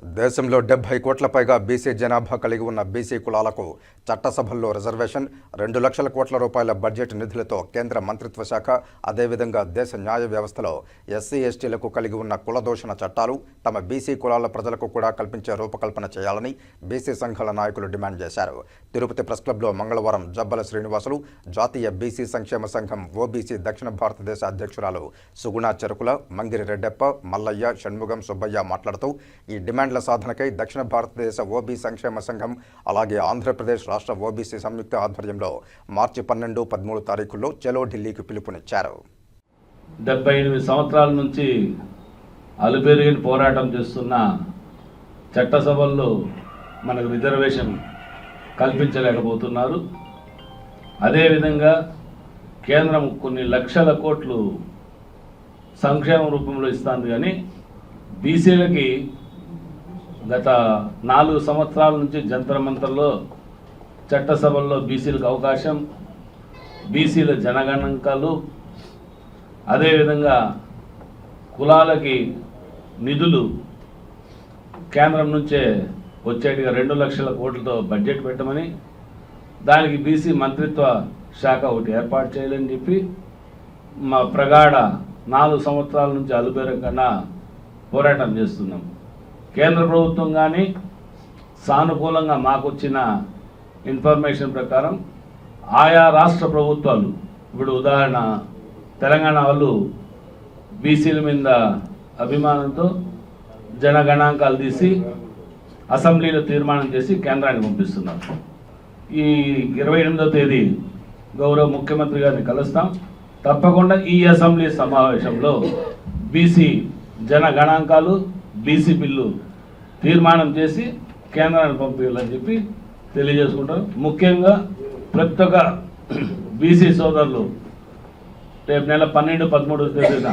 దేశంలో 70 కోట్ల పైగా బీసీ జనాభా కలిగి ఉన్న బీసీ కులాలకు చట్టసభల్లో రిజర్వేషన్ 2 లక్షల కోట్ల రూపాయల బడ్జెట్ నిధులతో కేంద్ర మంత్రిత్వ శాఖ అదేవిధంగా దేశ న్యాయ వ్యవస్థలో ఎస్సీ ఎస్టీలకు కలిగి ఉన్న కులదోషణ చట్టాలు తమ బీసీ కులాల ప్రజలకు కూడా కల్పించే రూపకల్పన చేయాలని బీసీ సంఘాల నాయకులు డిమాండ్ చేశారు. తిరుపతి ప్రెస్ క్లబ్లో మంగళవారం జబ్బల శ్రీనివాసులు జాతీయ బీసీ సంక్షేమ సంఘం ఓబీసీ దక్షిణ భారతదేశ అధ్యక్షురాలు సుగుణ చెరుకుల, మంగిరి రెడ్డెప్ప, మల్లయ్య, షణ్ముగం, సుబ్బయ్య మాట్లాడుతూ ఈ డిమాండ్ల సాధనకై దక్షిణ భారతదేశ ఓబీ సంక్షేమ సంఘం అలాగే ఆంధ్రప్రదేశ్ రాష్ట్ర ఓబీసీ సంయుక్త ఆధ్వర్యంలో మార్చి 12, 13 తారీఖుల్లో చలో ఢిల్లీకి పిలుపునిచ్చారు. 78 సంవత్సరాల నుంచి అలుపెరుగని పోరాటం చేస్తున్న చట్టసభల్లో మనకు రిజర్వేషన్ కల్పించలేకపోతున్నారు. అదేవిధంగా కేంద్రం కొన్ని లక్షల కోట్లు సంక్షేమ రూపంలో ఇస్తుంది, కానీ బీసీలకి గత 4 సంవత్సరాల నుంచి జంతర్ మంతర్లో చట్టసభల్లో బీసీలకు అవకాశం, బీసీల జనగణాంకాలు, అదేవిధంగా కులాలకి నిధులు కేంద్రం నుంచే వచ్చేటిగా 2 లక్షల కోట్లతో బడ్జెట్ పెట్టమని, దానికి బీసీ మంత్రిత్వ శాఖ ఒకటి ఏర్పాటు చేయాలని చెప్పి మా ప్రగాఢ 4 సంవత్సరాల నుంచి అలుపెరగకుండా పోరాటం చేస్తున్నాం. కేంద్ర ప్రభుత్వం కానీ సానుకూలంగా మాకు వచ్చిన ఇన్ఫర్మేషన్ ప్రకారం ఆయా రాష్ట్ర ప్రభుత్వాలు, ఇప్పుడు ఉదాహరణ తెలంగాణ వాళ్ళు బీసీల మీద అభిమానంతో జనగణాంకాలు తీసి అసెంబ్లీలో తీర్మానం చేసి కేంద్రానికి పంపిస్తున్నారు. ఈ 28వ తేదీ గౌరవ ముఖ్యమంత్రి గారిని కలుస్తాం. తప్పకుండా ఈ అసెంబ్లీ సమావేశంలో బీసీ జనగణాంకాలు, బీసీ బిల్లు తీర్మానం చేసి కేంద్రానికి పంపించాలని చెప్పి తెలియజేసుకుంటాం. ముఖ్యంగా ప్రతి ఒక్క బీసీ సోదరులు రేపు నెల 12, 13 తేదీన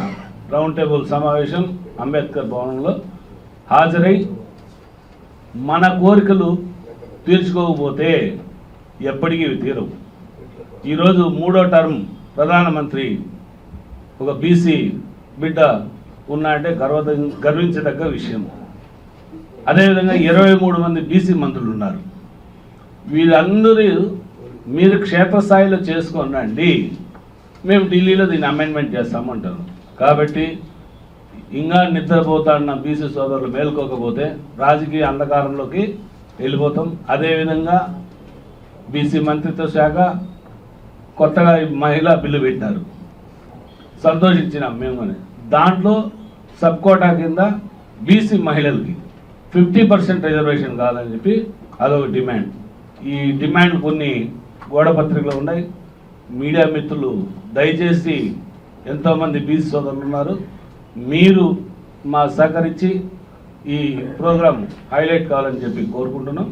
రౌండ్ టేబుల్ సమావేశం అంబేద్కర్ భవనంలో హాజరై మన కోరికలు తీర్చుకోకపోతే ఎప్పటికీ తీరవు. ఈరోజు 3వ టర్మ్ ప్రధానమంత్రి ఒక బీసీ బిడ్డ ఉన్నాయంటే గర్వించదగ్గ విషయం. అదేవిధంగా 23 మంది బీసీ మంత్రులు ఉన్నారు. వీళ్ళందరూ మీరు క్షేత్రస్థాయిలో చేసుకోనండి, మేము ఢిల్లీలో దీన్ని అమెండ్మెంట్ చేస్తామంటారు. కాబట్టి ఇంకా నిద్రపోతాన్న బీసీ సోదరులు మేల్కోకపోతే రాజకీయ అంధకారంలోకి వెళ్ళిపోతాం. అదేవిధంగా బీసీ మంత్రిత్వ శాఖ కొత్తగా మహిళా బిల్లు పెట్టారు, సంతోషించినాం మేము. దాంట్లో సబ్ కోటా కింద బీసీ మహిళలకి 50% రిజర్వేషన్ కావాలని చెప్పి అదొక డిమాండ్. ఈ డిమాండ్ కొన్ని గోడపత్రికలు ఉన్నాయి. మీడియా మిత్రులు దయచేసి, ఎంతోమంది బీసీ సోదరులు ఉన్నారు, మీరు మా సహకరించి ఈ ప్రోగ్రాం హైలైట్ కావాలని చెప్పి కోరుకుంటున్నాం.